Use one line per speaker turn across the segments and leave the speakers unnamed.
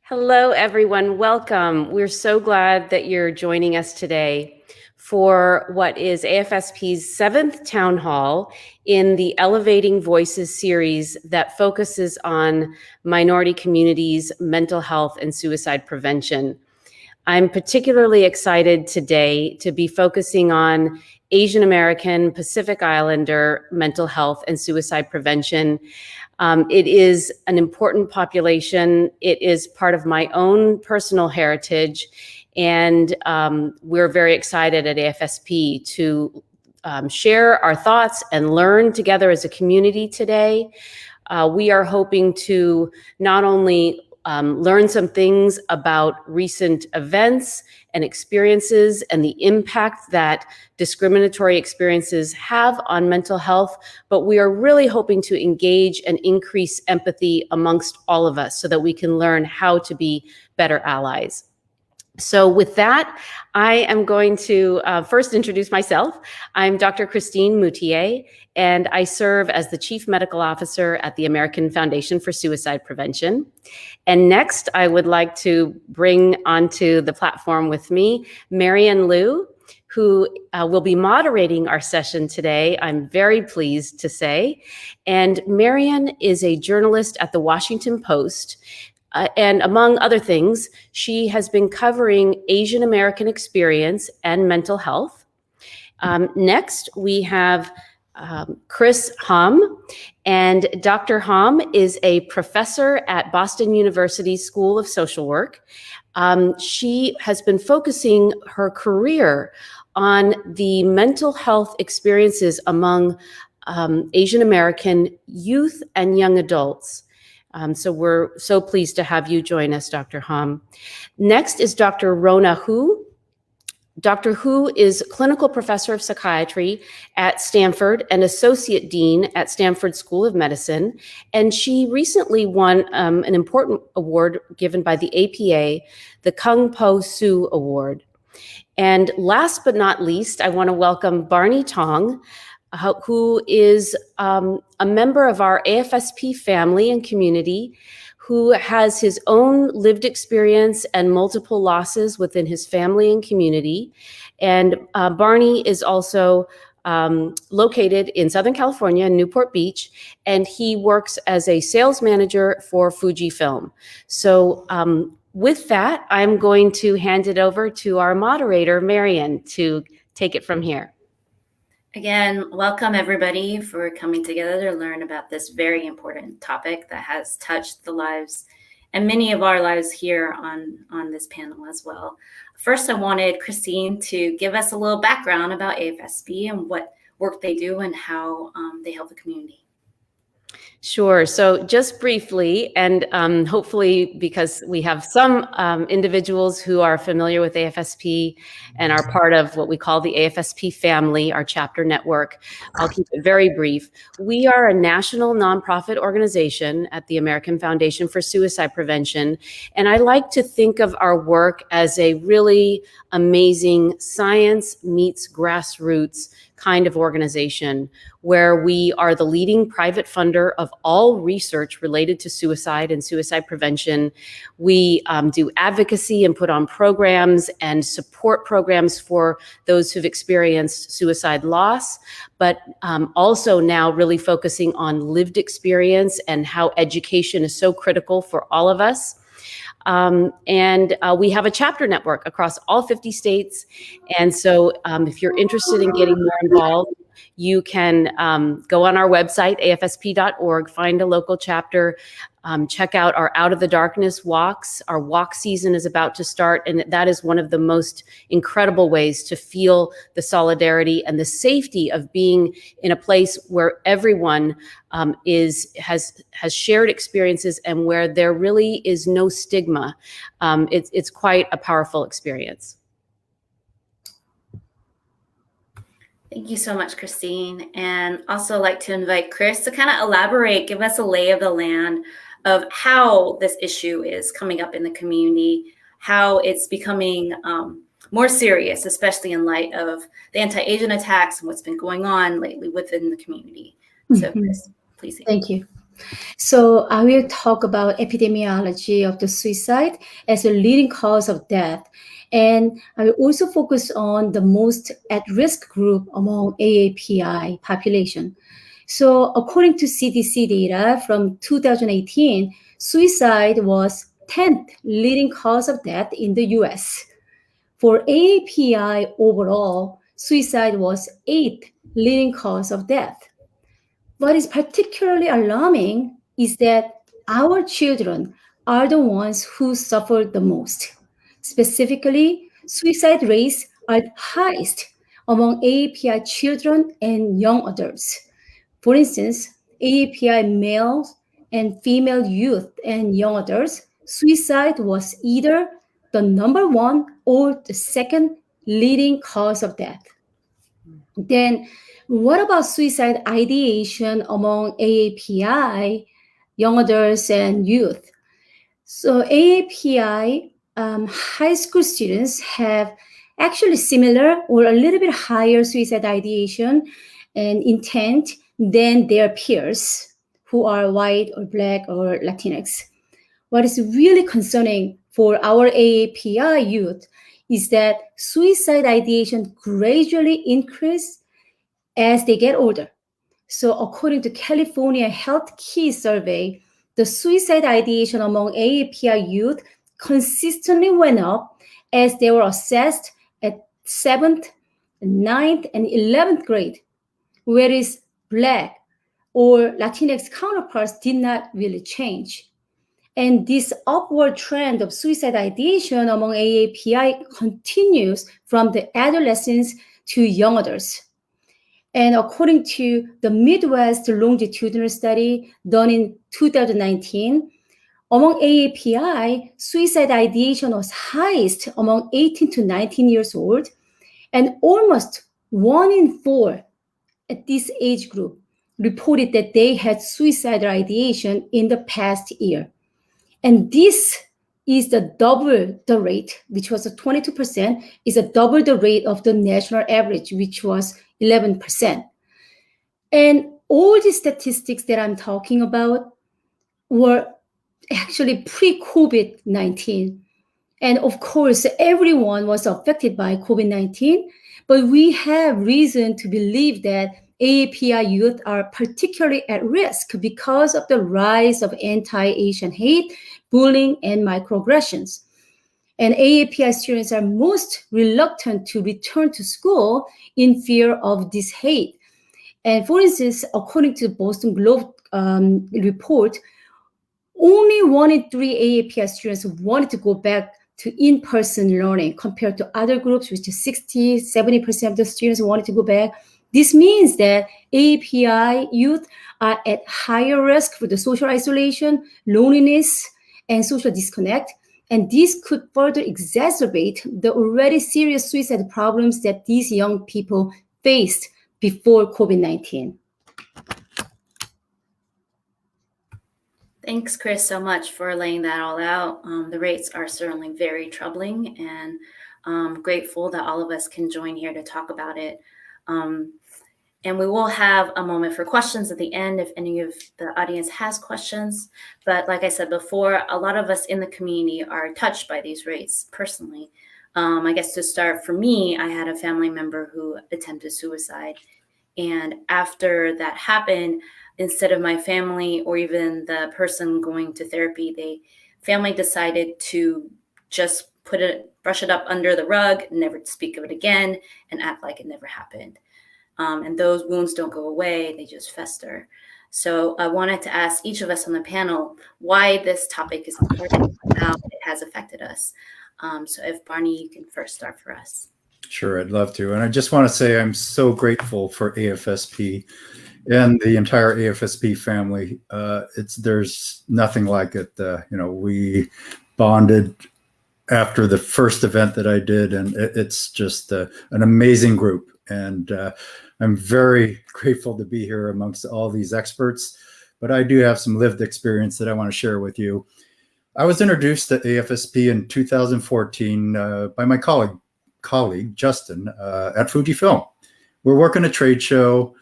Hello, everyone. Welcome. We're so glad that you're joining us today for what is AFSP's 7th Town Hall in the Elevating Voices series that focuses on minority communities, mental health, and suicide prevention. I'm particularly excited today to be focusing on Asian American, Pacific Islander mental health and suicide prevention. It is an important population. It is part of my own personal heritage. And we're very excited at AFSP to share our thoughts and learn together as a community today. We are hoping to not only learn some things about recent events and experiences and the impact that discriminatory experiences have on mental health, but we are really hoping to engage and increase empathy amongst all of us so that we can learn how to be better allies. So with that, I am going to first introduce myself. I'm Dr. Christine Moutier, and I serve as the Chief Medical Officer at the American Foundation for Suicide Prevention. And next, I would like to bring onto the platform with me Marian Liu, who will be moderating our session today, I'm very pleased to say. And Marian is a journalist at the Washington Post. And among other things, she has been covering Asian American experience and mental health. Next, we have Chris Hom, and Dr. Hom is a professor at Boston University School of Social Work. She has been focusing her career on the mental health experiences among Asian American youth and young adults. So we're so pleased to have you join us, Dr. Hom. Next is Dr. Rona Hu. Dr. Hu is clinical professor of psychiatry at Stanford and associate dean at Stanford School of Medicine. And she recently won an important award given by the APA, the Kung Po Soo Award. And last but not least, I want to welcome Barney Tong, who is a member of our AFSP family and community, who has his own lived experience and multiple losses within his family and community. And Barney is also located in Southern California, in Newport Beach, and he works as a sales manager for Fujifilm. So with that, I'm going to hand it over to our moderator, Marian, to take it from here.
Again, welcome everybody for coming together to learn about this very important topic that has touched the lives and many of our lives here on this panel as well. First, I wanted Christine to give us a little background about AFSP and what work they do and how they help the community.
Sure. So just briefly, and hopefully because we have some individuals who are familiar with AFSP and are part of what we call the AFSP family, our chapter network, I'll keep it very brief. We are a national nonprofit organization at the American Foundation for Suicide Prevention. And I like to think of our work as a really amazing science meets grassroots kind of organization where we are the leading private funder of all research related to suicide and suicide prevention. We do advocacy and put on programs and support programs for those who've experienced suicide loss, but also now really focusing on lived experience and how education is so critical for all of us. We have a chapter network across all 50 states. And so if you're interested in getting more involved, you can go on our website, afsp.org, find a local chapter, check out our Out of the Darkness walks. Our walk season is about to start, and that is one of the most incredible ways to feel the solidarity and the safety of being in a place where everyone has shared experiences and where there really is no stigma. It's quite a powerful experience.
Thank you so much, Christine. And also like to invite Chris to kind of elaborate, give us a lay of the land of how this issue is coming up in the community, how it's becoming more serious, especially in light of the anti-Asian attacks and what's been going on lately within the community. So Chris, please.
Thank you. So I will talk about epidemiology of the suicide as a leading cause of death. And I will also focus on the most at-risk group among AAPI population. So according to CDC data from 2018, suicide was 10th leading cause of death in the US. For AAPI overall, suicide was 8th leading cause of death. What is particularly alarming is that our children are the ones who suffer the most. Specifically, suicide rates are highest among AAPI children and young adults. For instance, AAPI males and female youth and young adults, suicide was either the number one or the second leading cause of death. Then, what about suicide ideation among AAPI, young adults, and youth? So, AAPI high school students have actually similar or a little bit higher suicide ideation and intent than their peers who are white or black or Latinx. What is really concerning for our AAPI youth is that suicide ideation gradually increase as they get older. So according to California Health Key Survey, the suicide ideation among AAPI youth consistently went up as they were assessed at 7th, 9th, and 11th grade, whereas Black or Latinx counterparts did not really change. And this upward trend of suicide ideation among AAPI continues from the adolescents to young adults. And according to the Midwest longitudinal study done in 2019, among AAPI, suicide ideation was highest among 18 to 19 years old, and almost 1 in 4 at this age group reported that they had suicidal ideation in the past year. And this is the double the rate, which was a 22%, is a double the rate of the national average, which was 11%. And all the statistics that I'm talking about were actually pre-COVID-19. And of course, everyone was affected by COVID-19, but we have reason to believe that AAPI youth are particularly at risk because of the rise of anti-Asian hate, bullying, and microaggressions. And AAPI students are most reluctant to return to school in fear of this hate. And for instance, according to the Boston Globe report, only 1 in 3 AAPI students wanted to go back to in-person learning compared to other groups, which is 60, 70% of the students wanted to go back. This means that AAPI youth are at higher risk for the social isolation, loneliness, and social disconnect. And this could further exacerbate the already serious suicide problems that these young people faced before COVID-19.
Thanks, Chris, so much for laying that all out. The rates are certainly very troubling, and I'm grateful that all of us can join here to talk about it. And we will have a moment for questions at the end if any of the audience has questions. But like I said before, a lot of us in the community are touched by these rates personally. I guess to start, for me, I had a family member who attempted suicide. And after that happened, instead of my family or even the person going to therapy, the family decided to just brush it up under the rug, never speak of it again, and act like it never happened. And those wounds don't go away, they just fester. So I wanted to ask each of us on the panel why this topic is important and how it has affected us. So if Barney, you can first start for us.
Sure, I'd love to. And I just want to say I'm so grateful for AFSP and the entire AFSP family. There's nothing like it. We bonded after the first event that I did, and it's just an amazing group. And I'm very grateful to be here amongst all these experts, but I do have some lived experience that I want to share with you. I was introduced to AFSP in 2014 by my colleague Justin at Fujifilm. We're working a trade show,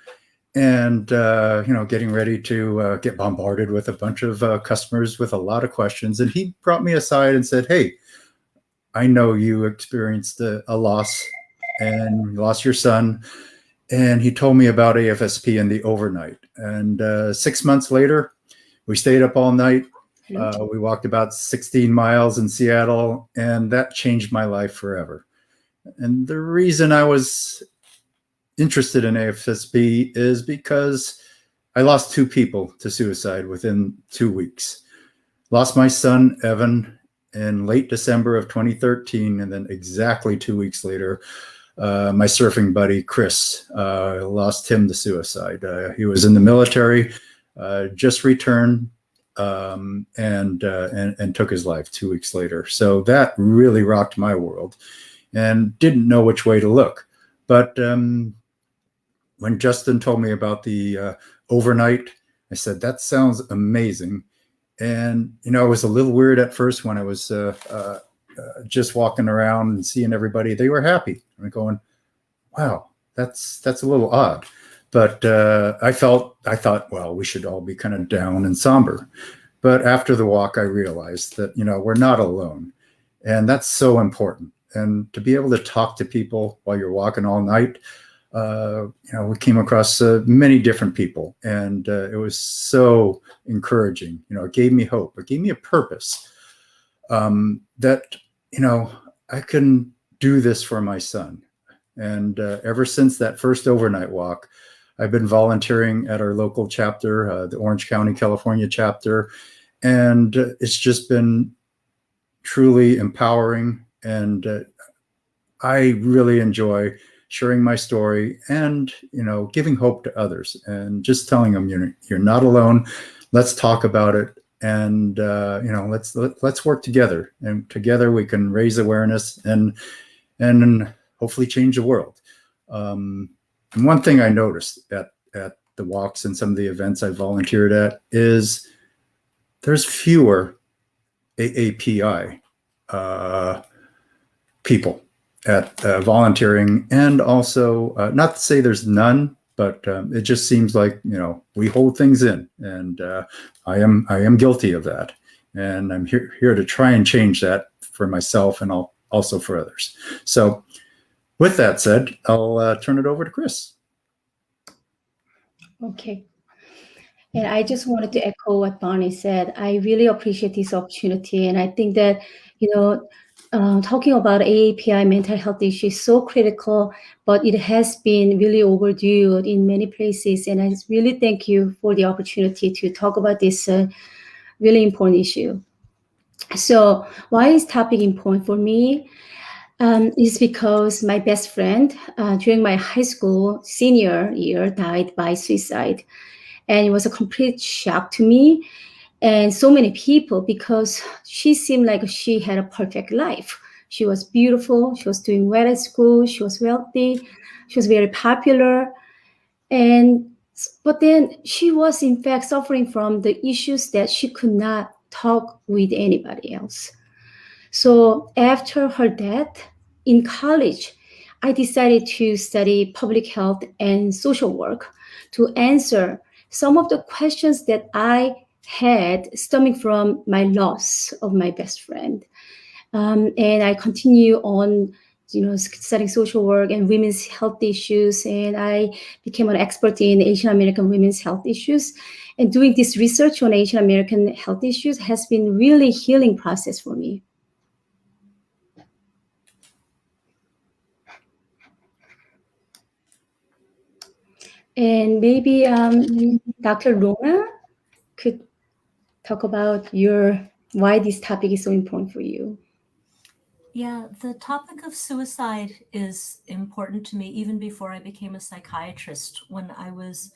and getting ready to get bombarded with a bunch of customers with a lot of questions. And he brought me aside and said, "Hey, I know you experienced a loss and lost your son." And he told me about AFSP and the overnight. And 6 months later, we stayed up all night. We walked about 16 miles in Seattle, and that changed my life forever. And the reason I was interested in AFSP is because I lost two people to suicide within 2 weeks. Lost my son, Evan, in late December of 2013. And then exactly 2 weeks later, my surfing buddy, Chris, lost him to suicide. He was in the military, just returned, and took his life 2 weeks later. So that really rocked my world and didn't know which way to look. But when Justin told me about the overnight, I said, that sounds amazing. And, it was a little weird at first when I was just walking around and seeing everybody. They were happy. I'm going, wow, that's a little odd. But I thought, well, we should all be kind of down and somber. But after the walk, I realized that, we're not alone. And that's so important. And to be able to talk to people while you're walking all night, we came across many different people, and it was so encouraging. It gave me hope. It gave me a purpose, that, I can do this for my son. And ever since that first overnight walk, I've been volunteering at our local chapter, the Orange County, California chapter. And it's just been truly empowering. And I really enjoy sharing my story and, giving hope to others and just telling them, you're not alone. Let's talk about it. And, let's work together, and together we can raise awareness and hopefully change the world. And one thing I noticed at the walks and some of the events I volunteered at is there's fewer AAPI people at volunteering, and also not to say there's none, but it just seems like we hold things in, and I am guilty of that, and I'm here to try and change that for myself and also for others. So, with that said, I'll turn it over to Chris.
Okay. And I just wanted to echo what Bonnie said. I really appreciate this opportunity. And I think that, talking about AAPI mental health issues is so critical, but it has been really overdue in many places. And I really thank you for the opportunity to talk about this really important issue. So why is topic important for me? Is because my best friend during my high school senior year died by suicide. And it was a complete shock to me and so many people, because she seemed like she had a perfect life. She was beautiful. She was doing well at school. She was wealthy. She was very popular. But then she was in fact suffering from the issues that she could not talk with anybody else. So after her death in college, I decided to study public health and social work to answer some of the questions that I had stemming from my loss of my best friend. And I continue on, studying social work and women's health issues. And I became an expert in Asian American women's health issues. And doing this research on Asian American health issues has been really healing process for me. And maybe Dr. Rona could talk about why this topic is so important for you.
Yeah, the topic of suicide is important to me even before I became a psychiatrist. When I was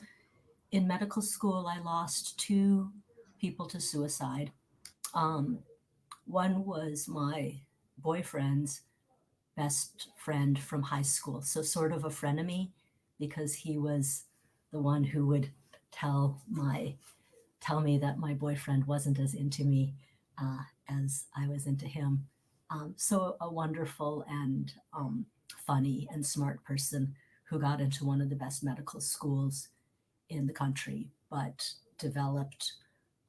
in medical school, I lost two people to suicide. One was my boyfriend's best friend from high school, so sort of a frenemy, because he was the one who would tell me that my boyfriend wasn't as into me as I was into him. So a wonderful and funny and smart person who got into one of the best medical schools in the country, but developed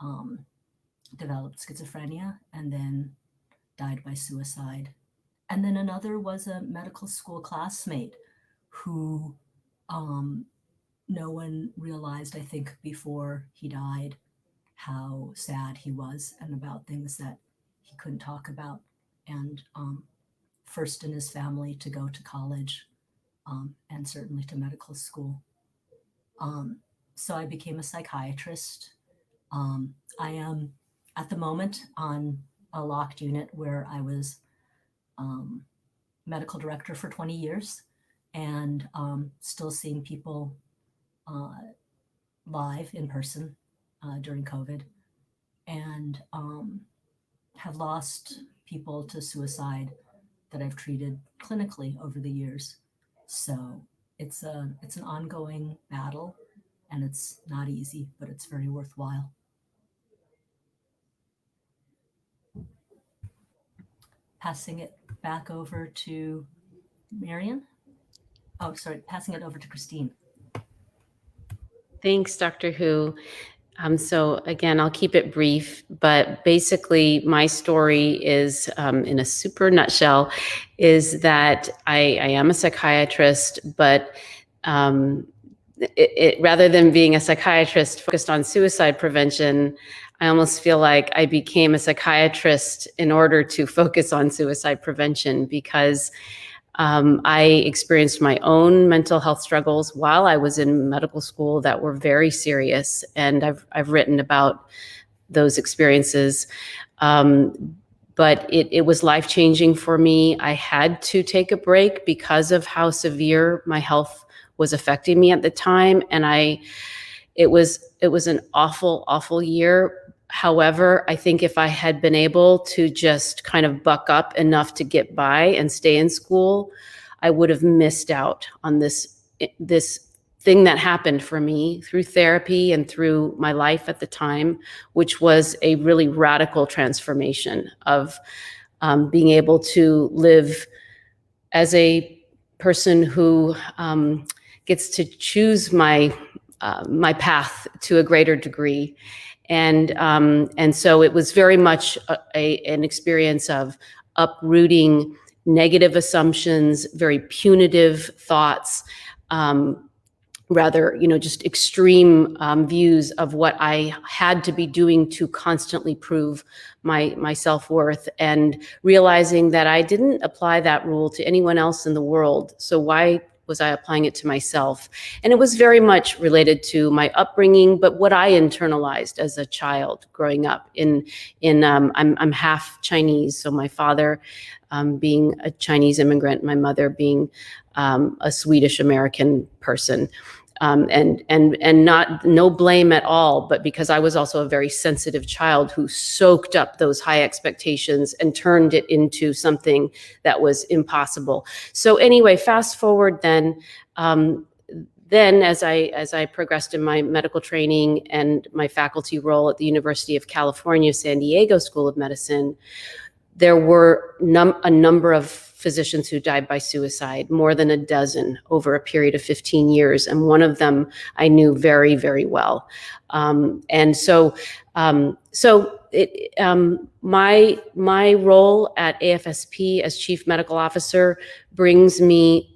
schizophrenia and then died by suicide. And then another was a medical school classmate who no one realized, I think, before he died, how sad he was and about things that he couldn't talk about. And first in his family to go to college and certainly to medical school. So I became a psychiatrist. I am at the moment on a locked unit where I was medical director for 20 years and still seeing people live in person during COVID, and have lost people to suicide that I've treated clinically over the years. So it's an ongoing battle, and it's not easy, but it's very worthwhile. Passing it back over to Marion. Oh, sorry, passing it over to Christine.
Thanks, Dr. Hu. So again, I'll keep it brief, but basically my story is, in a super nutshell, is that I am a psychiatrist, but rather than being a psychiatrist focused on suicide prevention, I almost feel like I became a psychiatrist in order to focus on suicide prevention, because I experienced my own mental health struggles while I was in medical school that were very serious, and I've written about those experiences. But it was life-changing for me. I had to take a break because of how severe my health was affecting me at the time, and it was an awful, awful year. However, I think if I had been able to just kind of buck up enough to get by and stay in school, I would have missed out on this thing that happened for me through therapy and through my life at the time, which was a really radical transformation of being able to live as a person who gets to choose my path to a greater degree. And so it was very much an experience of uprooting negative assumptions, very punitive thoughts, rather, just extreme views of what I had to be doing to constantly prove my self-worth, and realizing that I didn't apply that rule to anyone else in the world. So why was I applying it to myself? And it was very much related to my upbringing, but what I internalized as a child growing up. I'm half Chinese, so my father being a Chinese immigrant, my mother being a Swedish American person. And no blame at all, but because I was also a very sensitive child who soaked up those high expectations and turned it into something that was impossible. So anyway, fast forward then as I progressed in my medical training and my faculty role at the University of California, San Diego School of Medicine, there were a number of physicians who died by suicide, more than a dozen over a period of 15 years. And one of them I knew very, very well. My role at AFSP as Chief Medical Officer brings me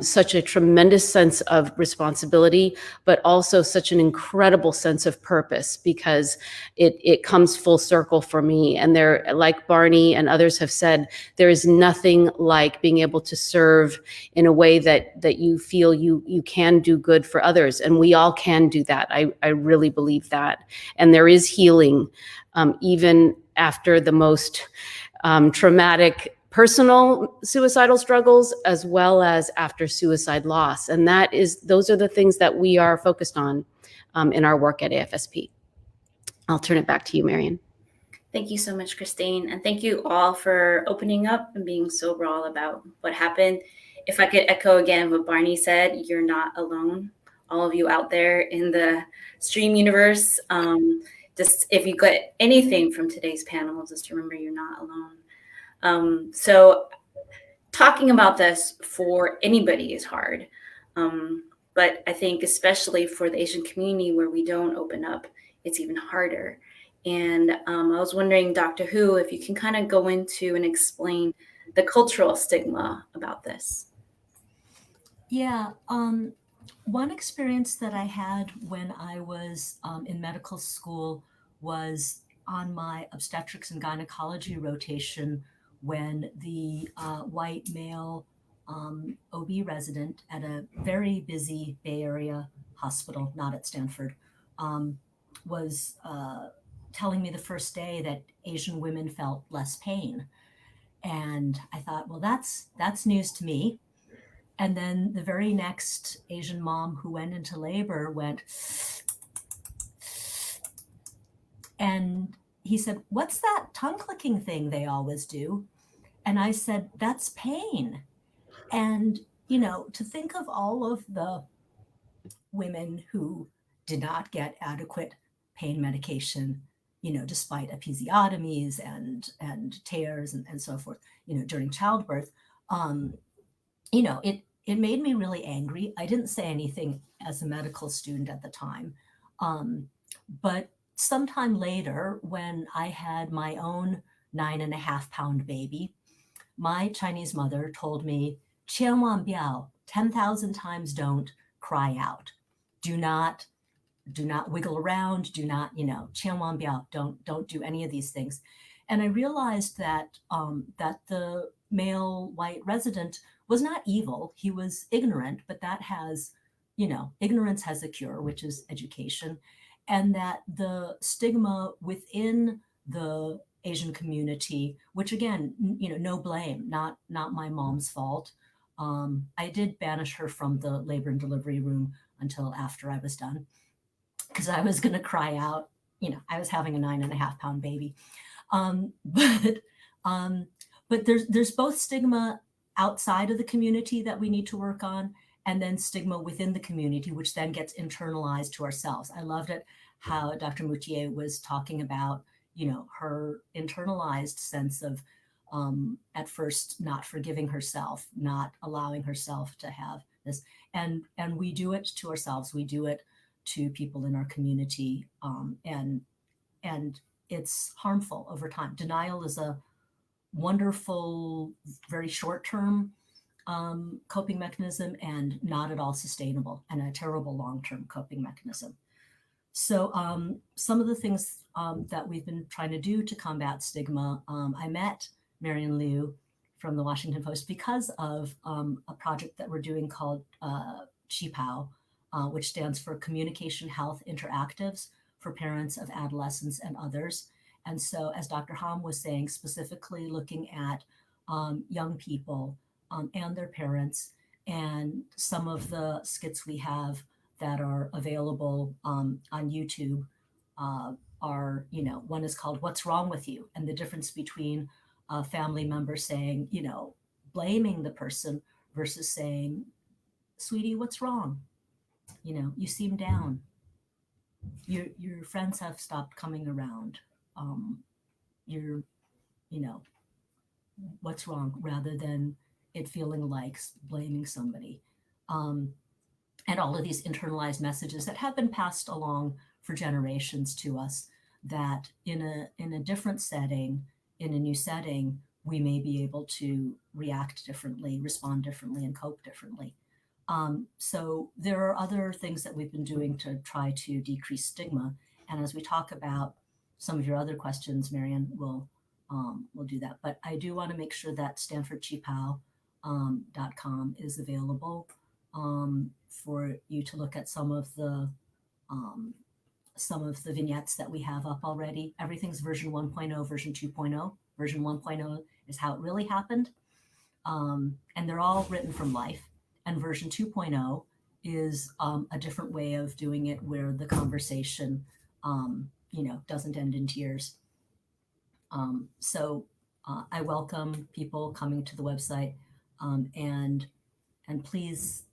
such a tremendous sense of responsibility, but also such an incredible sense of purpose, because it comes full circle for me. And there, like Barney and others have said, there is nothing like being able to serve in a way that you feel you can do good for others. And we all can do that. I really believe that. And there is healing, even after the most traumatic personal suicidal struggles, as well as after suicide loss. And those are the things that we are focused on in our work at AFSP. I'll turn it back to you, Marion.
Thank you so much, Christine. And thank you all for opening up and being so raw about what happened. If I could echo again what Barney said, you're not alone. All of you out there in the stream universe, just if you got anything from today's panel, just remember you're not alone. So talking about this for anybody is hard. But I think especially for the Asian community where we don't open up, it's even harder. And I was wondering, Dr. Hu, if you can kind of go into and explain the cultural stigma about this.
Yeah. One experience that I had when I was in medical school was on my obstetrics and gynecology rotation when the white male OB resident at a very busy Bay Area hospital, not at Stanford, was telling me the first day that Asian women felt less pain. And I thought, well, that's news to me. And then the very next Asian mom who went into labor went, and he said, "What's that tongue clicking thing they always do?" And I said, "That's pain." And, to think of all of the women who did not get adequate pain medication, despite episiotomies and tears and so forth, during childbirth, it made me really angry. I didn't say anything as a medical student at the time. But sometime later, when I had my own 9.5-pound baby, my Chinese mother told me, 千万不要, 10,000 times don't cry out. Do not wiggle around. Do not, 千万不要, don't do any of these things. And I realized that that the male white resident was not evil. He was ignorant, but that has, ignorance has a cure, which is education. And that the stigma within the Asian community, which again, no blame, not my mom's fault. I did banish her from the labor and delivery room until after I was done, because I was going to cry out. I was having a 9.5-pound baby. But there's both stigma outside of the community that we need to work on, and then stigma within the community, which then gets internalized to ourselves. I loved it how Dr. Moutier was talking about, her internalized sense of at first not forgiving herself, not allowing herself to have this. And we do it to ourselves. We do it to people in our community. And it's harmful over time. Denial is a wonderful, very short-term coping mechanism and not at all sustainable, and a terrible long-term coping mechanism. So some of the things that we've been trying to do to combat stigma, I met Marian Liu from the Washington Post because of a project that we're doing called CHIPAO, which stands for Communication Health Interactives for Parents of Adolescents and Others. And so, as Dr. Ham was saying, specifically looking at young people and their parents, and some of the skits we have that are available on YouTube are, one is called "What's Wrong with You?" and the difference between a family member saying, blaming the person versus saying, "Sweetie, what's wrong? You seem down. Your friends have stopped coming around. You're, what's wrong?" rather than it feeling like blaming somebody. And all of these internalized messages that have been passed along for generations to us, that in a different setting, in a new setting, we may be able to react differently, respond differently, and cope differently. So there are other things that we've been doing to try to decrease stigma. And as we talk about some of your other questions, Marian, we'll do that. But I do want to make sure that StanfordChipao.com is available for you to look at some of the vignettes that we have up already. Everything's version 1.0, version 2.0. Version 1.0 is how it really happened. And they're all written from life. And version 2.0 is a different way of doing it, where the conversation, doesn't end in tears. So I welcome people coming to the website, and please,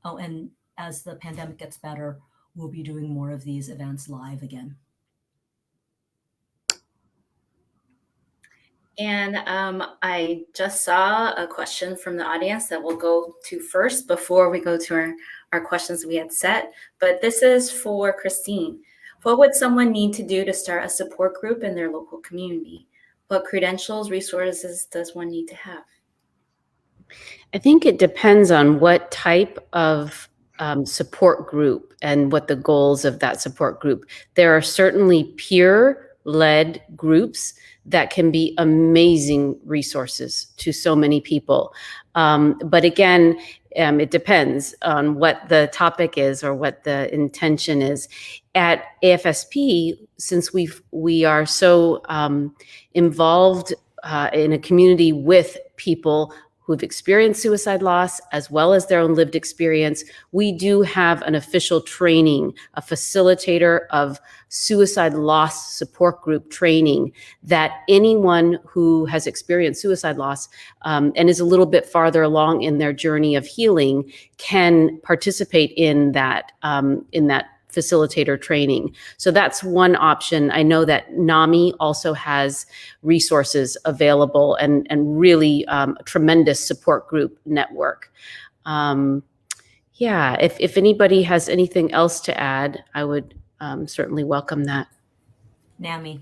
and as the pandemic gets better, we'll be doing more of these events live again.
And I just saw a question from the audience that we'll go to first before we go to our questions we had set. But this is for Christine. What would someone need to do to start a support group in their local community? What credentials, resources does one need to have?
I think it depends on what type of support group and what the goals of that support group. There are certainly peer-led groups that can be amazing resources to so many people. But again, it depends on what the topic is or what the intention is. At AFSP, since we are so involved in a community with people who've experienced suicide loss as well as their own lived experience, we do have an official training, a facilitator of suicide loss support group training, that anyone who has experienced suicide loss and is a little bit farther along in their journey of healing can participate in that facilitator training. So that's one option. I know that NAMI also has resources available and really a tremendous support group network. Yeah, if anybody has anything else to add, I would certainly welcome that.
NAMI.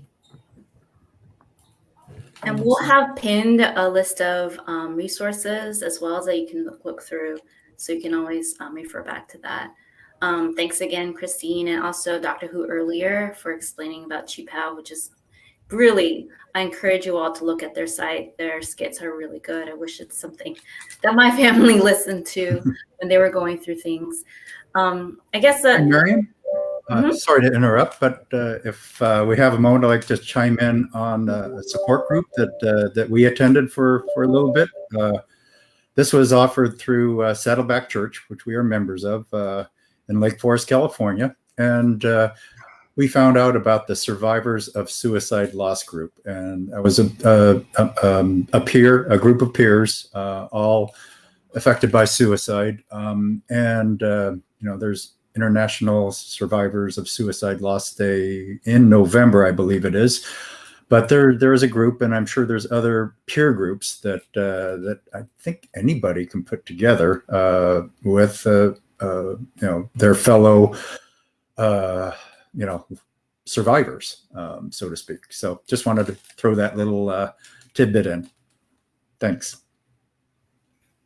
And we'll have pinned a list of resources as well that you can look through. So you can always refer back to that. Thanks again, Christine, and also Dr. Hu earlier for explaining about Chi-PO, which is really, I encourage you all to look at their site. Their skits are really good. I wish it's something that my family listened to when they were going through things. I guess that—
Marion, sorry to interrupt, but if we have a moment, I'd like to chime in on a support group that we attended for a little bit. This was offered through Saddleback Church, which we are members of, in Lake Forest, California. And we found out about the Survivors of Suicide Loss group. And it was a group of peers, all affected by suicide. There's International Survivors of Suicide Loss Day in November, I believe it is. But there is a group, and I'm sure there's other peer groups that I think anybody can put together with their fellow survivors, so to speak. So just wanted to throw that little tidbit in. Thanks.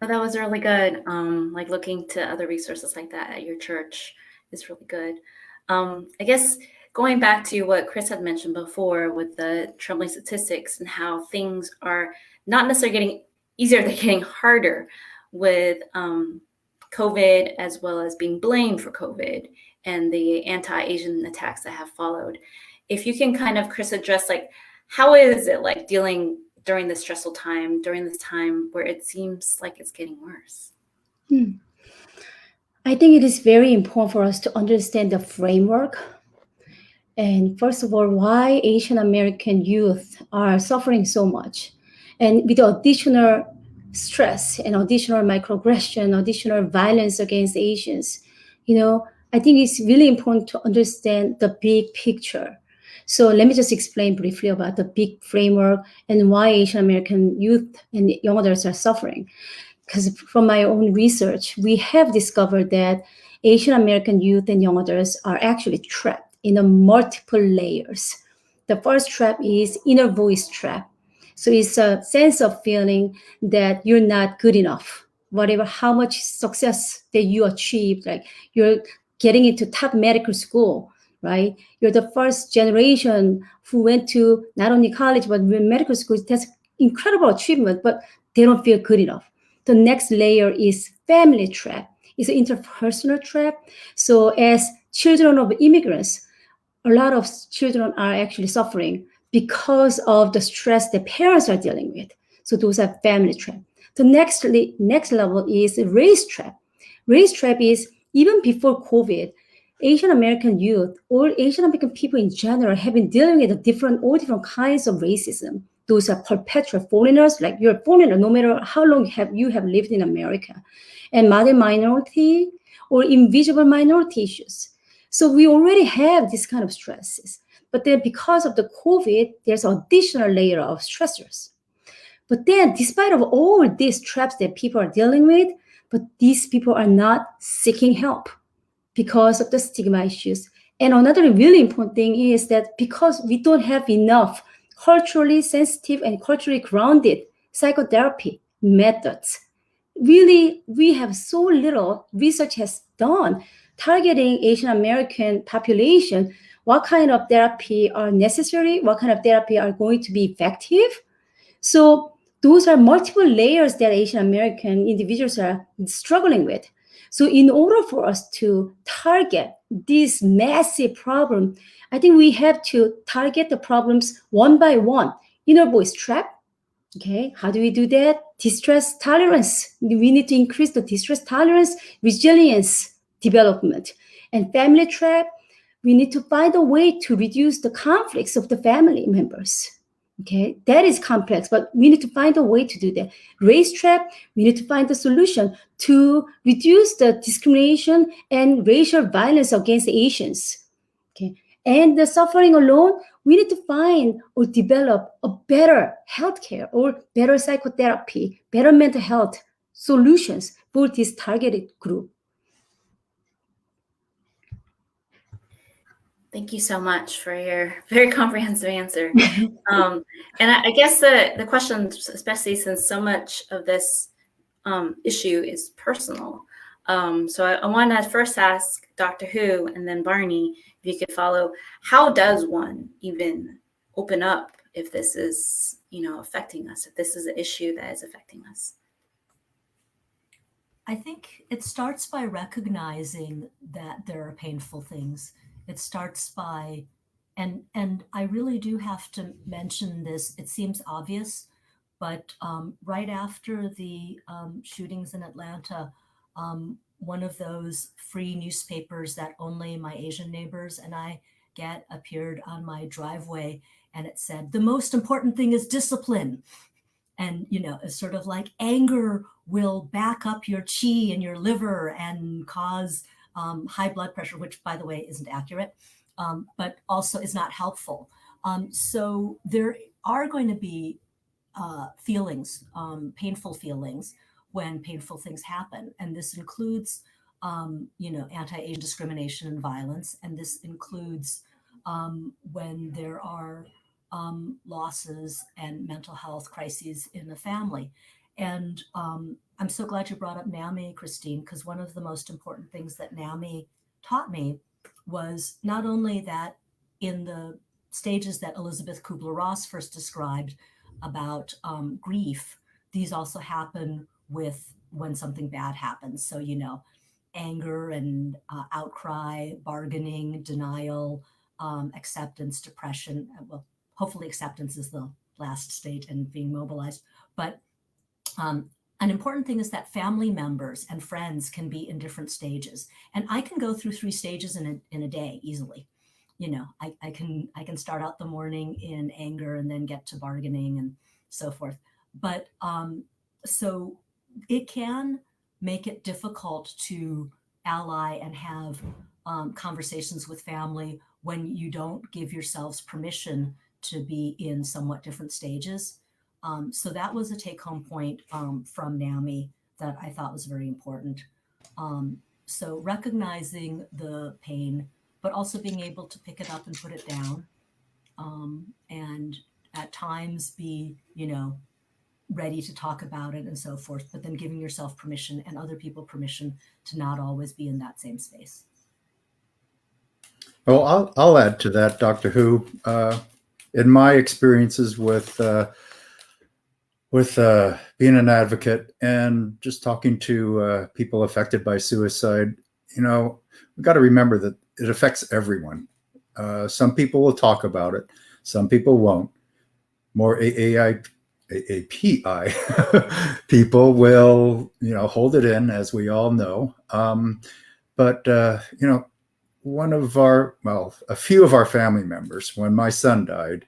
Oh, that was really good. Like looking to other resources like that at your church is really good. I guess going back to what Chris had mentioned before with the troubling statistics and how things are not necessarily getting easier, they're getting harder with COVID, as well as being blamed for COVID and the anti-Asian attacks that have followed. If you can kind of, Chris, address like, how is it like dealing during this stressful time, during this time where it seems like it's getting worse?
I think it is very important for us to understand the framework. And first of all, why Asian American youth are suffering so much. And with the additional stress and additional microaggression, additional violence against Asians, I think it's really important to understand the big picture. So let me just explain briefly about the big framework and why Asian American youth and young adults are suffering. Because from my own research, we have discovered that Asian American youth and young adults are actually trapped in multiple layers. The first trap is inner voice trap. So it's a sense of feeling that you're not good enough. Whatever, how much success that you achieved, like you're getting into top medical school, right? You're the first generation who went to not only college, but medical school. That's incredible achievement, but they don't feel good enough. The next layer is family trap. It's an interpersonal trap. So as children of immigrants, a lot of children are actually suffering because of the stress that parents are dealing with. So those are family trap. The next level is race trap. Race trap is even before COVID, Asian American youth or Asian American people in general have been dealing with all different kinds of racism. Those are perpetual foreigners, like you're a foreigner no matter how long you have lived in America, and modern minority or invisible minority issues. So we already have this kind of stresses. But then because of the COVID, there's an additional layer of stressors. But then, despite of all these traps that people are dealing with, but these people are not seeking help because of the stigma issues. And another really important thing is that because we don't have enough culturally sensitive and culturally grounded psychotherapy methods, really, we have so little research has done targeting Asian American population. What kind of therapy are necessary? What kind of therapy are going to be effective? So those are multiple layers that Asian American individuals are struggling with. So in order for us to target this massive problem, I think we have to target the problems one by one. Inner voice trap. Okay, how do we do that? Distress tolerance. We need to increase the distress tolerance, resilience development. And family trap, we need to find a way to reduce the conflicts of the family members. Okay, that is complex, but we need to find a way to do that. Race trap, we need to find a solution to reduce the discrimination and racial violence against Asians. Okay, and the suffering alone, we need to find or develop a better healthcare or better psychotherapy, better mental health solutions for this targeted group.
Thank you so much for your very comprehensive answer. And I guess the question, especially since so much of this issue is personal. So I want to first ask Dr. Hu and then Barney, if you could follow, how does one even open up if this is, affecting us, if this is an issue that is affecting us?
I think it starts by recognizing that there are painful things. It starts by, and I really do have to mention this, it seems obvious, but right after the shootings in Atlanta, one of those free newspapers that only my Asian neighbors and I get appeared on my driveway, and it said, "The most important thing is discipline." And, it's sort of like anger will back up your chi and your liver and cause high blood pressure, which, by the way, isn't accurate, but also is not helpful. So there are going to be feelings, painful feelings, when painful things happen. And this includes, anti-Asian discrimination and violence. And this includes when there are losses and mental health crises in the family. And I'm so glad you brought up NAMI, Christine, because one of the most important things that NAMI taught me was not only that in the stages that Elizabeth Kubler-Ross first described about grief, these also happen when something bad happens. So, anger and outcry, bargaining, denial, acceptance, depression. Well, hopefully acceptance is the last stage and being mobilized. But an important thing is that family members and friends can be in different stages. And I can go through 3 stages in a day easily. I can start out the morning in anger and then get to bargaining and so forth. But so it can make it difficult to ally and have conversations with family when you don't give yourselves permission to be in somewhat different stages. So that was a take-home point from NAMI that I thought was very important. So recognizing the pain, but also being able to pick it up and put it down, and at times be, ready to talk about it and so forth, but then giving yourself permission and other people permission to not always be in that same space.
Well, I'll add to that, Dr. Hu. In my experiences with being an advocate and just talking to people affected by suicide, we've got to remember that it affects everyone. Some people will talk about it. Some people won't. More AAPI people will, hold it in, as we all know. But a few of our family members, when my son died,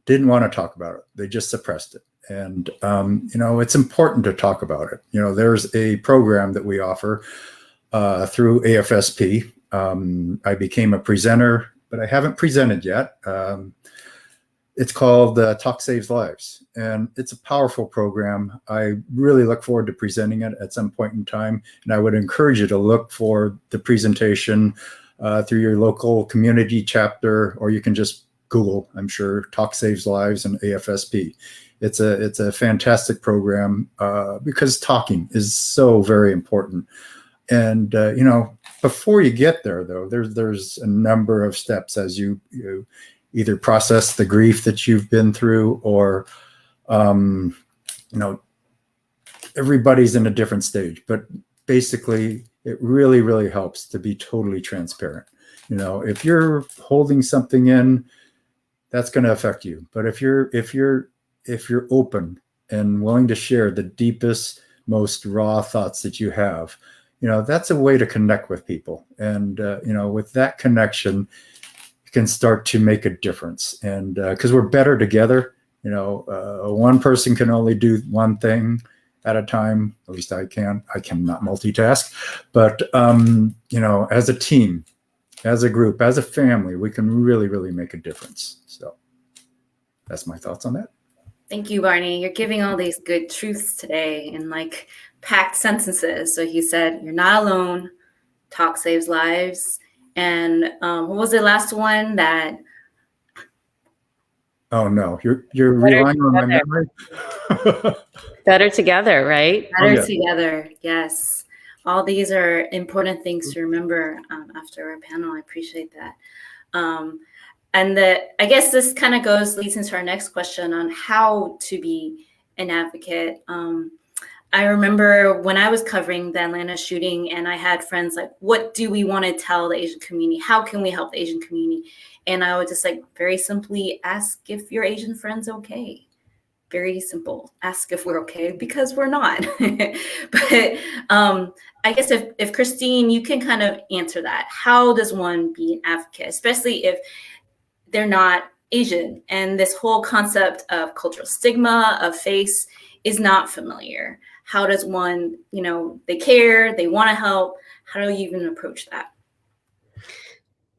didn't want to talk about it. They just suppressed it. And, it's important to talk about it. There's a program that we offer through AFSP. I became a presenter, but I haven't presented yet. It's called Talk Saves Lives, and it's a powerful program. I really look forward to presenting it at some point in time, and I would encourage you to look for the presentation through your local community chapter, or you can just Google, I'm sure, Talk Saves Lives and AFSP. It's a fantastic program because talking is so very important. And before you get there, though, there's a number of steps as you either process the grief that you've been through, or everybody's in a different stage. But basically, it really, really helps to be totally transparent. If you're holding something in, that's going to affect you. But if you're open and willing to share the deepest, most raw thoughts that you have, that's a way to connect with people. And with that connection, you can start to make a difference. And because we're better together, one person can only do one thing at a time. At least I cannot multitask. But as a team, as a group, as a family, we can really, really make a difference. So that's my thoughts on that.
Thank you, Barney. You're giving all these good truths today in like packed sentences. So he said, you're not alone. Talk saves lives. And what was the last one that?
Oh no, you're relying on my memory.
Better together, right?
Better together. Yes. All these are important things to remember after our panel. I appreciate that. And I guess this kind of leads into our next question on how to be an advocate. I remember when I was covering the Atlanta shooting, and I had friends like, what do we want to tell the Asian community? How can we help the Asian community? And I would just very simply ask if your Asian friend's okay. Very simple. Ask if we're okay, because we're not. But I guess if Christine, you can kind of answer that. How does one be an advocate, especially if they're not Asian and this whole concept of cultural stigma, of face is not familiar? How does one, they care, they want to help. How do you even approach that?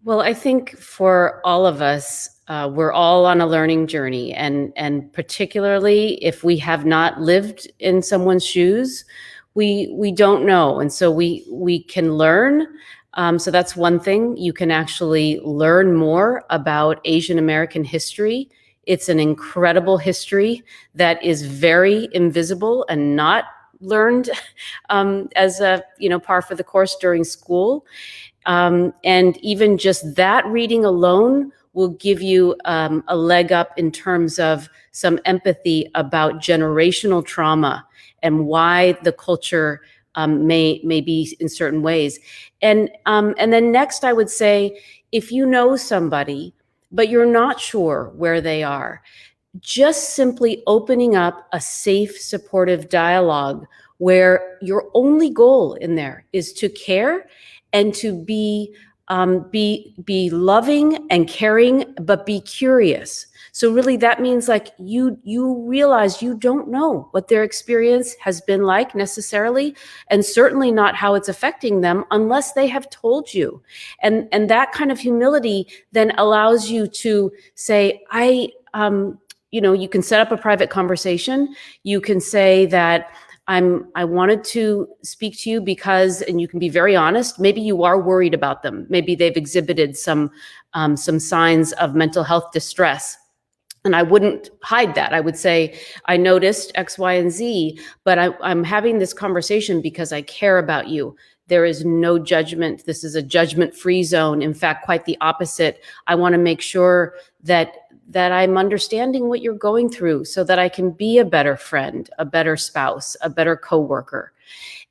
Well, I think for all of us, we're all on a learning journey, and particularly if we have not lived in someone's shoes, we don't know, and so we can learn. So that's one thing. You can actually learn more about Asian American history. It's an incredible history that is very invisible and not learned as a par for the course during school. And even just that reading alone will give you a leg up in terms of some empathy about generational trauma and why the culture may be in certain ways. And then next, I would say, if you know somebody, but you're not sure where they are, just simply opening up a safe, supportive dialogue where your only goal in there is to care and to be loving and caring, but be curious. So really that means you realize you don't know what their experience has been like necessarily, and certainly not how it's affecting them unless they have told you. And that kind of humility then allows you to say, you can set up a private conversation. You can say that I wanted to speak to you because, and you can be very honest, maybe you are worried about them. Maybe they've exhibited some signs of mental health distress. And I wouldn't hide that. I would say, I noticed X, Y, and Z, but I'm having this conversation because I care about you. There is no judgment. This is a judgment-free zone. In fact, quite the opposite. I want to make sure that I'm understanding what you're going through so that I can be a better friend, a better spouse, a better coworker.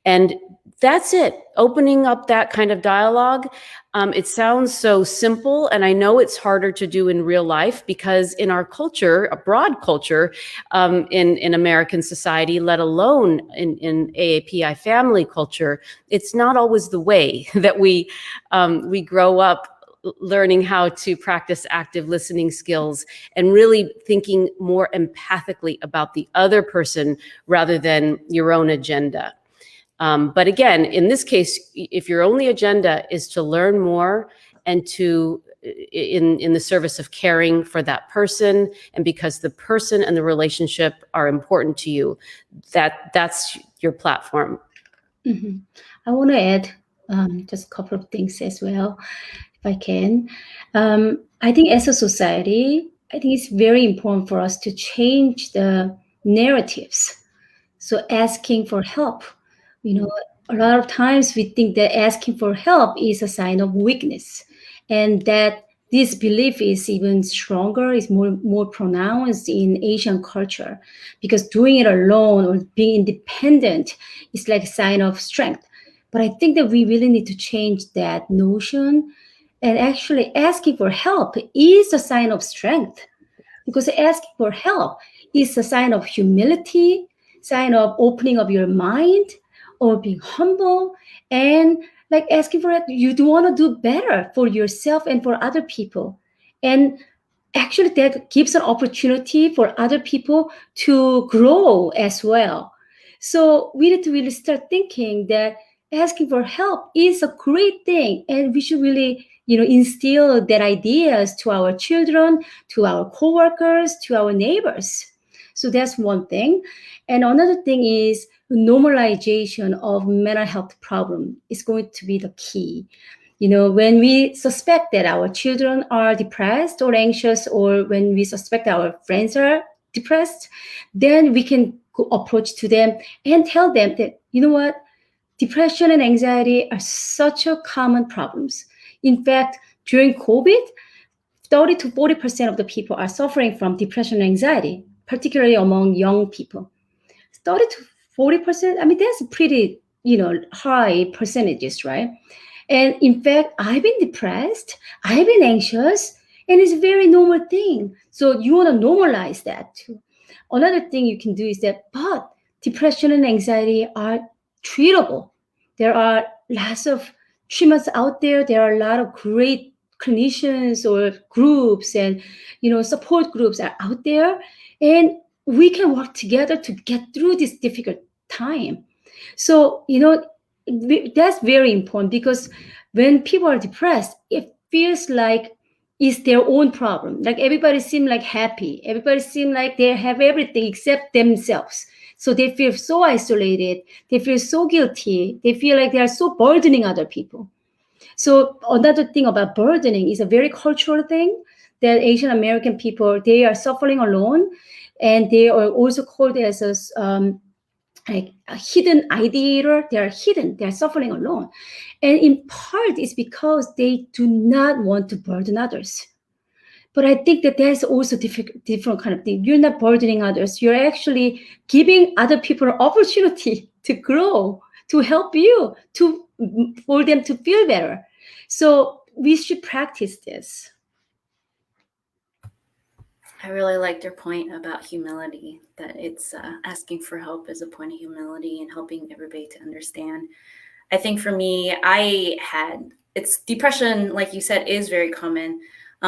And that's it. Opening up that kind of dialogue. It sounds so simple, and I know it's harder to do in real life because in our culture, a broad culture, in American society, let alone in AAPI family culture, it's not always the way that we grow up learning how to practice active listening skills and really thinking more empathically about the other person rather than your own agenda. But again, in this case, if your only agenda is to learn more and to in the service of caring for that person, and because the person and the relationship are important to you, that's your platform.
Mhm. I want to add just a couple of things as well, if I can. I think as a society, I think it's very important for us to change the narratives. So asking for help, a lot of times we think that asking for help is a sign of weakness, and that this belief is even stronger, is more pronounced in Asian culture, because doing it alone or being independent is like a sign of strength. But I think that we really need to change that notion, and actually asking for help is a sign of strength, because asking for help is a sign of humility, sign of opening of your mind, or being humble, and like asking for it, you do want to do better for yourself and for other people. And actually that gives an opportunity for other people to grow as well. So we need to really start thinking that asking for help is a great thing, and we should really instill that ideas to our children, to our coworkers, to our neighbors. So that's one thing. And another thing is normalization of mental health problem is going to be the key. When we suspect that our children are depressed or anxious, or when we suspect our friends are depressed, then we can go approach to them and tell them that, you know what, depression and anxiety are such a common problems. In fact, during COVID, 30 to 40% of the people are suffering from depression and anxiety, particularly among young people. 30 to 40%, I mean, that's pretty, high percentages, right? And in fact, I've been depressed, I've been anxious, and it's a very normal thing. So you want to normalize that too. Another thing you can do is that, but depression and anxiety are treatable. There are lots of treatments out there. There are a lot of great clinicians or groups and support groups are out there, and we can work together to get through this difficult time. So that's very important, because when people are depressed, it feels like it's their own problem. Like everybody seems like happy, everybody seems like they have everything except themselves. So they feel so isolated, they feel so guilty, they feel like they are so burdening other people. So another thing about burdening is a very cultural thing, that Asian American people, they are suffering alone, and they are also called as like a hidden ideator. They are hidden, they are suffering alone. And in part it's because they do not want to burden others. But I think that there's also different kind of thing. You're not burdening others, you're actually giving other people an opportunity to grow, to help you, for them to feel better. So we should practice this.
I really liked your point about humility, that it's asking for help is a point of humility and helping everybody to understand. I think for me, it's depression, like you said, is very common.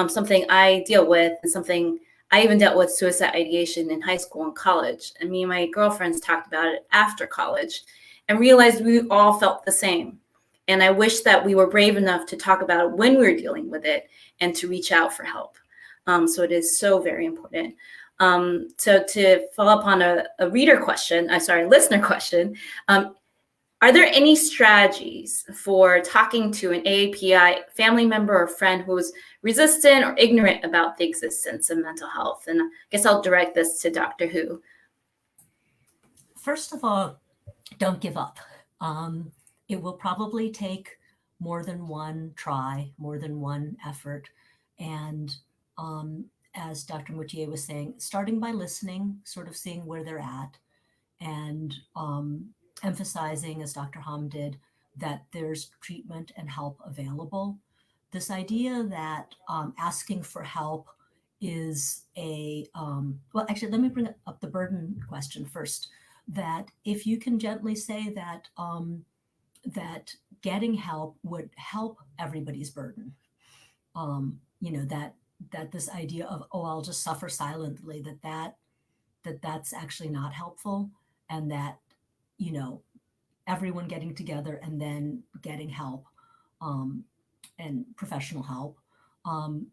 Something I deal with, and something I even dealt with suicide ideation in high school and college. And me and my girlfriends talked about it after college and realized we all felt the same. And I wish that we were brave enough to talk about it when we were dealing with it and to reach out for help. So it is so very important. So to follow up on a listener question, are there any strategies for talking to an AAPI family member or friend who is resistant or ignorant about the existence of mental health? And I guess I'll direct this to Dr. Hu.
First of all, don't give up. It will probably take more than one try, more than one effort. And as Dr. Moutier was saying, starting by listening, sort of seeing where they're at, and emphasizing, as Dr. Ham did, that there's treatment and help available. This idea that asking for help is well, actually, let me bring up the burden question first. That if you can gently say that that getting help would help everybody's burden, that this idea of, oh, I'll just suffer silently, that's actually not helpful, and that everyone getting together and then getting help and professional help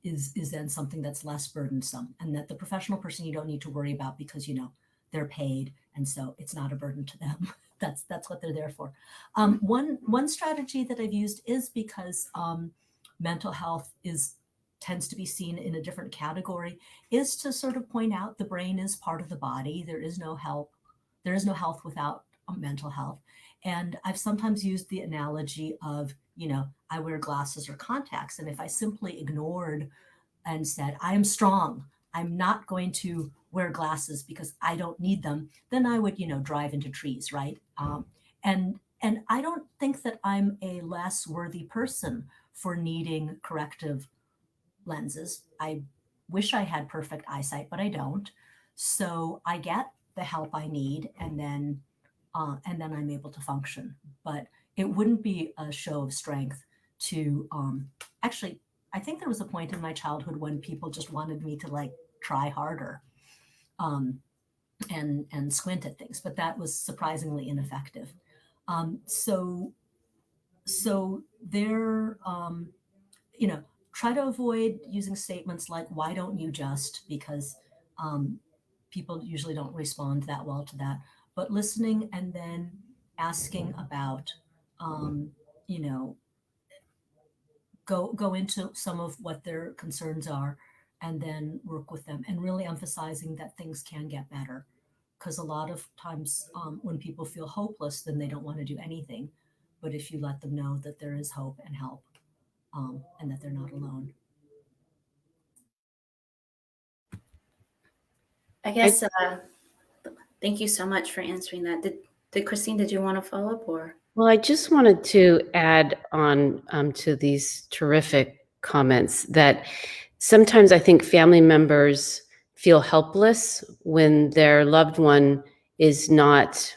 is then something that's less burdensome, and that the professional person you don't need to worry about because, you know, they're paid, and so it's not a burden to them. That's what they're there for. One strategy that I've used is because mental health tends to be seen in a different category, is to sort of point out the brain is part of the body. There is no health without mental health. And I've sometimes used the analogy of, you know, I wear glasses or contacts, and if I simply ignored and said, I am strong, I'm not going to wear glasses because I don't need them, then I would, you know, drive into trees, right? And I don't think that I'm a less worthy person for needing corrective lenses. I wish I had perfect eyesight, but I don't. So I get the help I need, and then I'm able to function. But it wouldn't be a show of strength to actually. I think there was a point in my childhood when people just wanted me to like try harder and squint at things, but that was surprisingly ineffective. So there, you know, try to avoid using statements like, why don't you just, because people usually don't respond that well to that, but listening and then asking about, you know, go into some of what their concerns are, and then work with them, and really emphasizing that things can get better. Because a lot of times when people feel hopeless, then they don't want to do anything. But if you let them know that there is hope and help, and that they're not alone.
I guess, thank you so much for answering that. Did Christine, did you want to follow up, or?
Well, I just wanted to add on to these terrific comments that sometimes I think family members feel helpless when their loved one is not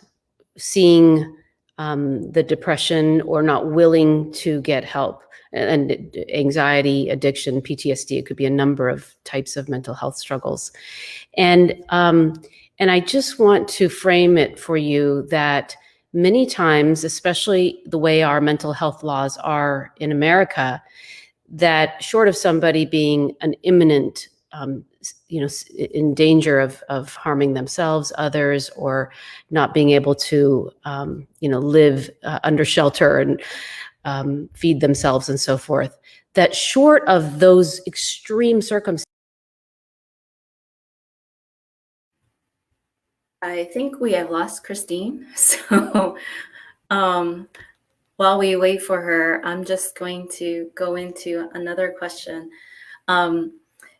seeing the depression or not willing to get help. And anxiety, addiction, PTSD, it could be a number of types of mental health struggles. And I just want to frame it for you that many times, especially the way our mental health laws are in America, that short of somebody being an imminent, in danger of harming themselves, others, or not being able to, live under shelter and feed themselves and so forth, that short of those extreme circumstances.
I think we have lost Christine. So while we wait for her, I'm just going to go into another question.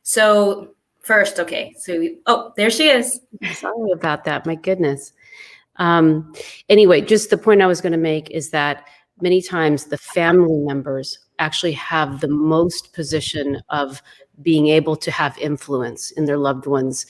So first, okay, so there she is.
Sorry about that. My goodness. Anyway, just the point I was going to make is that many times the family members actually have the most position of being able to have influence in their loved one's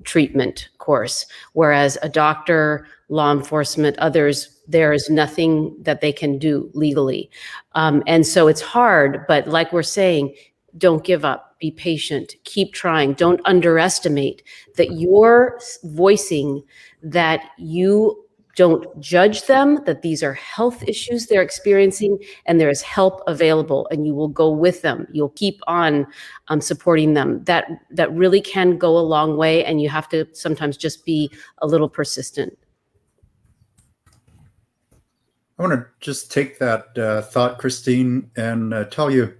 treatment course, whereas a doctor, law enforcement, others, there is nothing that they can do legally. And so it's hard, but like we're saying, don't give up, be patient, keep trying. Don't underestimate that you're voicing that you don't judge them, that these are health issues they're experiencing, and there is help available, and you will go with them. You'll keep on supporting them. That really can go a long way, and you have to sometimes just be a little persistent.
I want to just take that thought, Christine, and tell you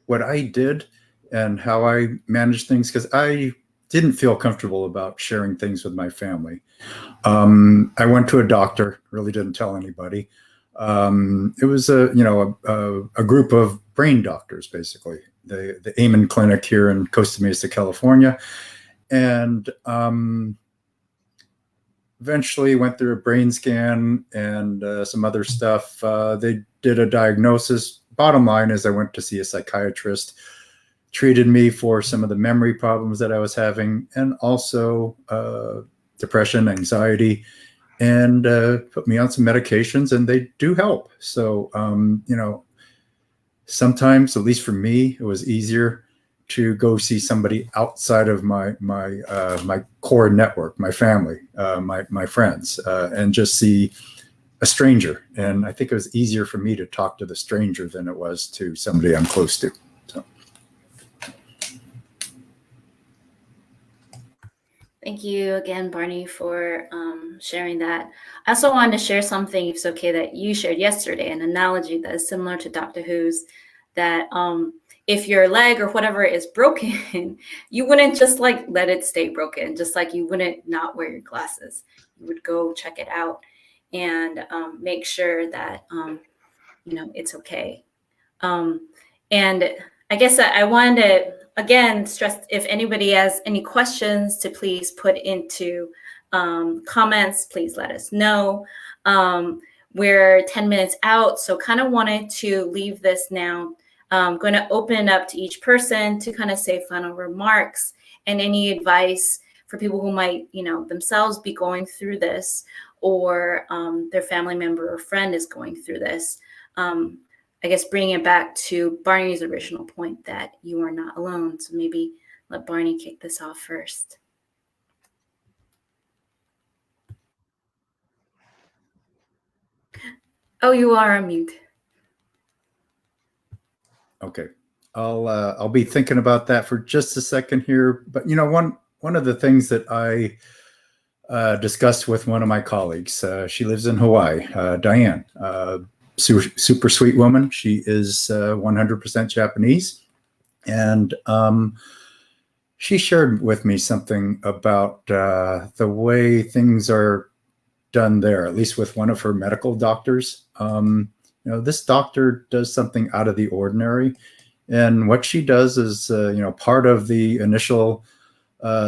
what I did and how I managed things, because I didn't feel comfortable about sharing things with my family. I went to a doctor, really didn't tell anybody. It was a group of brain doctors, basically, the Amen Clinic here in Costa Mesa, California. And eventually went through a brain scan and some other stuff. They did a diagnosis. Bottom line is I went to see a psychiatrist, treated me for some of the memory problems that I was having, and also depression, anxiety, and put me on some medications, and they do help. So, sometimes, at least for me, it was easier to go see somebody outside of my core network, my family, my friends, and just see a stranger. And I think it was easier for me to talk to the stranger than it was to somebody I'm close to. So.
Thank you again, Barney, for sharing that. I also wanted to share something, if it's okay, that you shared yesterday, an analogy that is similar to Dr. Who's, that if your leg or whatever is broken, you wouldn't just like let it stay broken, just like you wouldn't not wear your glasses. You would go check it out and make sure that, it's okay. And I guess I wanted to, again, stress, if anybody has any questions, to please put into comments. Please let us know. We're 10 minutes out, so kind of wanted to leave this now. I'm going to open it up to each person to kind of say final remarks and any advice for people who might, themselves be going through this, or their family member or friend is going through this. I guess bringing it back to Barney's original point that you are not alone. So maybe let Barney kick this off first. Oh, you are on mute.
Okay. I'll be thinking about that for just a second here. But one of the things that I discussed with one of my colleagues, she lives in Hawaii, Diane, super sweet woman. She is 100% Japanese, and she shared with me something about the way things are done there, at least with one of her medical doctors. This doctor does something out of the ordinary. And what she does is, part of the initial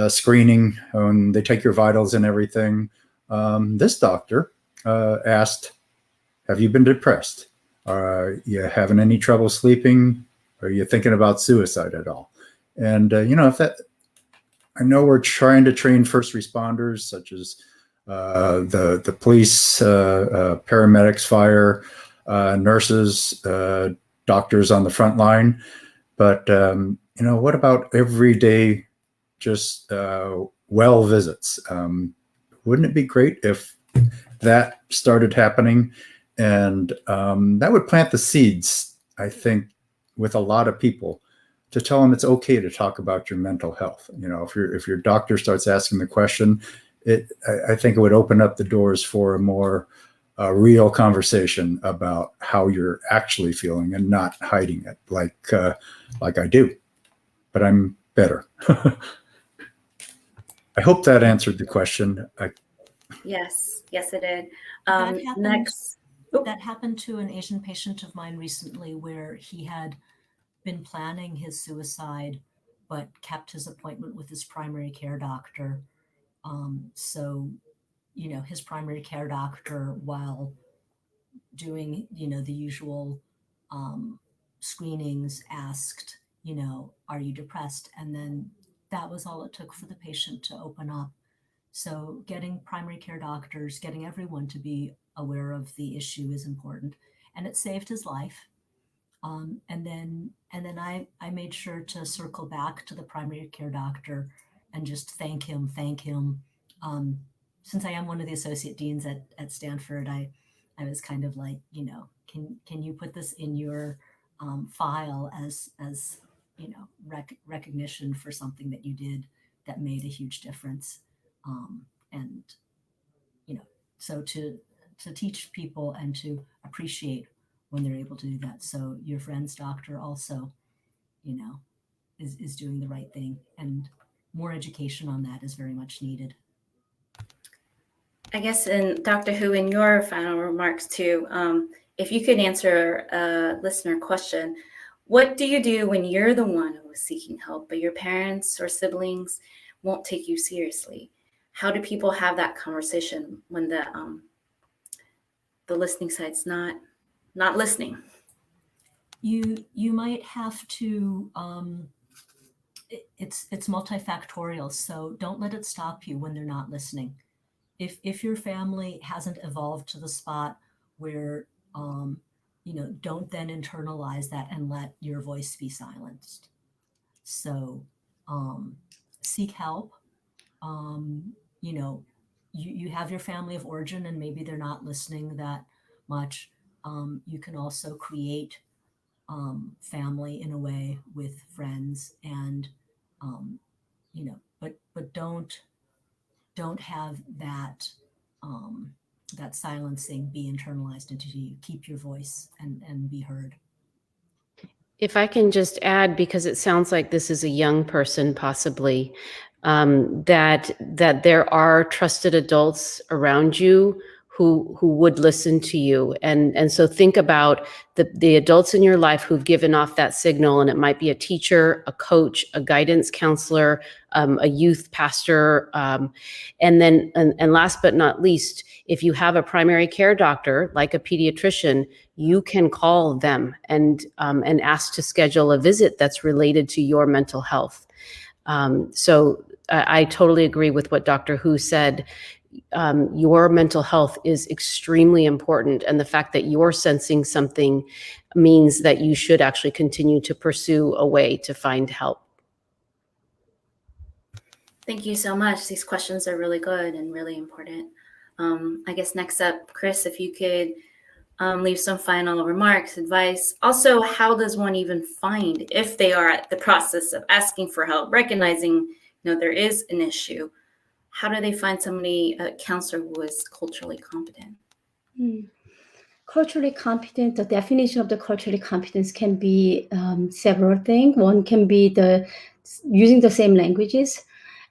screening, when they take your vitals and everything, this doctor asked, have you been depressed? Are you having any trouble sleeping? Are you thinking about suicide at all? And, I know we're trying to train first responders, such as the police, paramedics, fire, nurses, doctors on the front line. But, what about everyday just well visits? Wouldn't it be great if that started happening? And that would plant the seeds, I think, with a lot of people, to tell them it's okay to talk about your mental health. If your doctor starts asking the question, I think it would open up the doors for a more real conversation about how you're actually feeling and not hiding it like I do. But I'm better. I hope that answered the question.
Yes, it did.
That happened-
Next.
That happened to an Asian patient of mine recently, where he had been planning his suicide, but kept his appointment with his primary care doctor. So, his primary care doctor, while doing, the usual screenings, asked, are you depressed? And then that was all it took for the patient to open up. So getting primary care doctors, getting everyone to be aware of the issue is important. And it saved his life. And then I made sure to circle back to the primary care doctor and just thank him. Since I am one of the associate deans at Stanford, I was kind of like, can you put this in your file as recognition for something that you did that made a huge difference. And so to teach people and to appreciate when they're able to do that. So your friend's doctor also, is doing the right thing, and more education on that is very much needed.
I guess, in Dr. Who, in your final remarks too, if you could answer a listener question, what do you do when you're the one who is seeking help, but your parents or siblings won't take you seriously? How do people have that conversation when the listening side's not listening?
You might have to. It's multifactorial, so don't let it stop you when they're not listening. If your family hasn't evolved to the spot where don't then internalize that and let your voice be silenced. So seek help. You have your family of origin and maybe they're not listening that much. You can also create family in a way with friends, and but don't don't have that that silencing be internalized into you. Keep your voice and be heard.
If I can just add, because it sounds like this is a young person possibly, that there are trusted adults around you who would listen to you. And so think about the adults in your life who've given off that signal, and it might be a teacher, a coach, a guidance counselor, a youth pastor, and then last but not least, if you have a primary care doctor like a pediatrician, you can call them and ask to schedule a visit that's related to your mental health. So I totally agree with what Dr. Hu said. Your mental health is extremely important, and the fact that you're sensing something means that you should actually continue to pursue a way to find help.
Thank you so much. These questions are really good and really important. I guess next up, Chris, if you could leave some final remarks, advice. Also, how does one even find, if they are at the process of asking for help, recognizing there is an issue, how do they find somebody, a counselor who is culturally competent?
Culturally competent, the definition of the culturally competence can be several things. One can be using the same languages.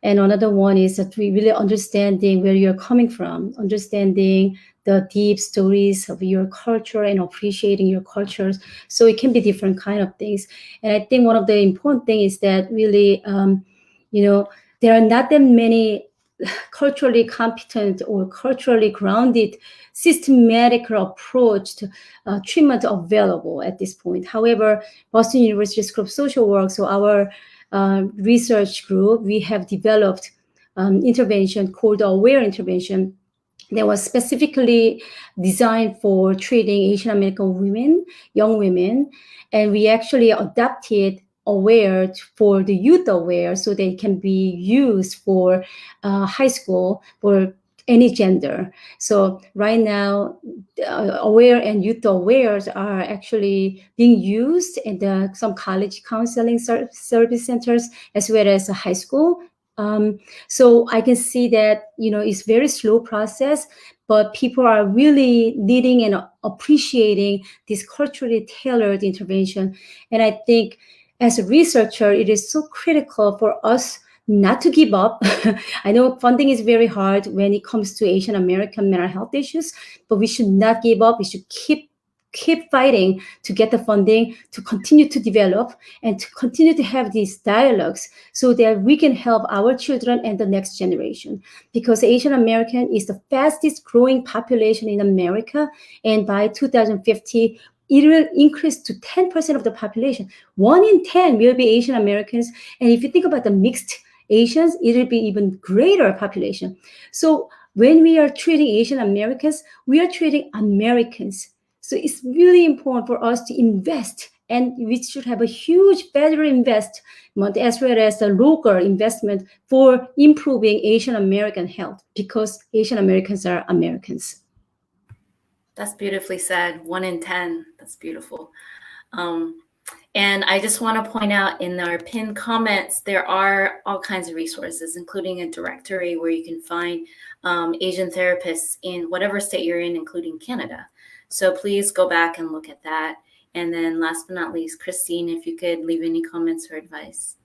And another one is that we really understanding where you're coming from, understanding the deep stories of your culture and appreciating your cultures. So it can be different kind of things. And I think one of the important things is that really, there are not that many culturally competent or culturally grounded systematic approach to treatment available at this point. However, Boston University School of Social Work, so our research group, we have developed intervention called AWARE intervention that was specifically designed for treating Asian American women, young women, and we actually adapted AWARE for the youth AWARE so they can be used for high school for any gender. So right now, AWARE and youth AWARE are actually being used in some college counseling service centers as well as a high school. So I can see that, it's very slow process, but people are really needing and appreciating this culturally tailored intervention. And I think as a researcher, it is so critical for us not to give up. I know funding is very hard when it comes to Asian American mental health issues, but we should not give up. We should keep fighting to get the funding, to continue to develop and to continue to have these dialogues so that we can help our children and the next generation. Because Asian American is the fastest growing population in America. And by 2050, it will increase to 10% of the population. 1 in 10 will be Asian Americans. And if you think about the mixed Asians, it will be even greater population. So when we are treating Asian Americans, we are treating Americans. So it's really important for us to invest, and we should have a huge federal investment as well as a local investment for improving Asian American health, because Asian Americans are Americans.
That's beautifully said. 1 in 10. That's beautiful. And I just want to point out in our pinned comments, there are all kinds of resources, including a directory where you can find Asian therapists in whatever state you're in, including Canada. So please go back and look at that. And then last but not least, Christine, if you could leave any comments or advice.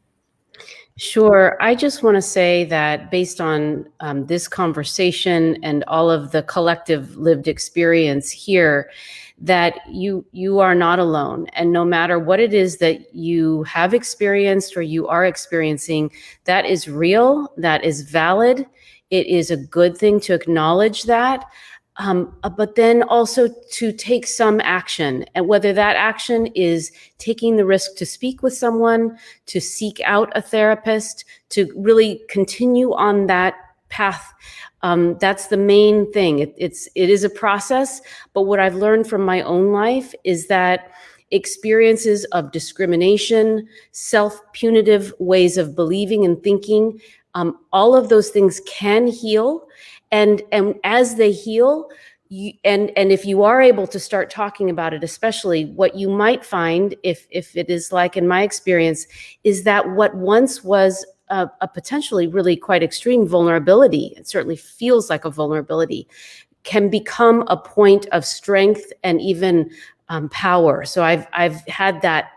Sure. I just want to say that based on this conversation and all of the collective lived experience here, that you are not alone. And no matter what it is that you have experienced or you are experiencing, that is real, that is valid. It is a good thing to acknowledge that. But then also to take some action, and whether that action is taking the risk to speak with someone, to seek out a therapist, to really continue on that path. That's the main thing. It is a process, but what I've learned from my own life is that experiences of discrimination, self-punitive ways of believing and thinking, all of those things can heal. And as they heal, and if you are able to start talking about it, especially, what you might find, if it is like in my experience, is that what once was a potentially really quite extreme vulnerability, it certainly feels like a vulnerability, can become a point of strength and even power. So I've had that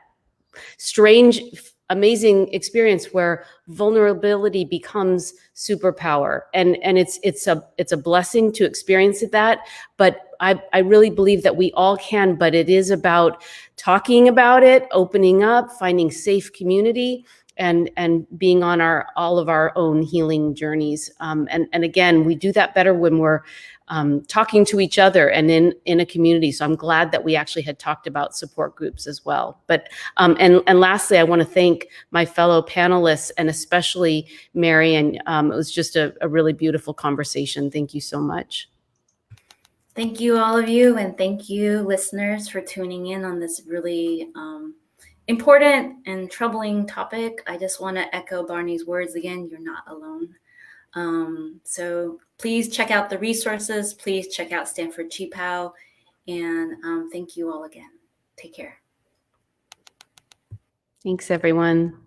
strange, amazing experience where vulnerability becomes superpower, and it's a blessing to experience that. But I really believe that we all can, but it is about talking about it, opening up, finding safe community, and being on all of our own healing journeys. And again, we do that better when we're talking to each other and in a community. So I'm glad that we actually had talked about support groups as well. But and lastly, I want to thank my fellow panelists and especially Marian. It was just a really beautiful conversation. Thank you so much.
Thank you, all of you, and thank you, listeners, for tuning in on this really important and troubling topic. I just want to echo Barney's words again. You're not alone. So please check out the resources. Please check out Stanford Chi-Pow. And thank you all again. Take care.
Thanks, everyone.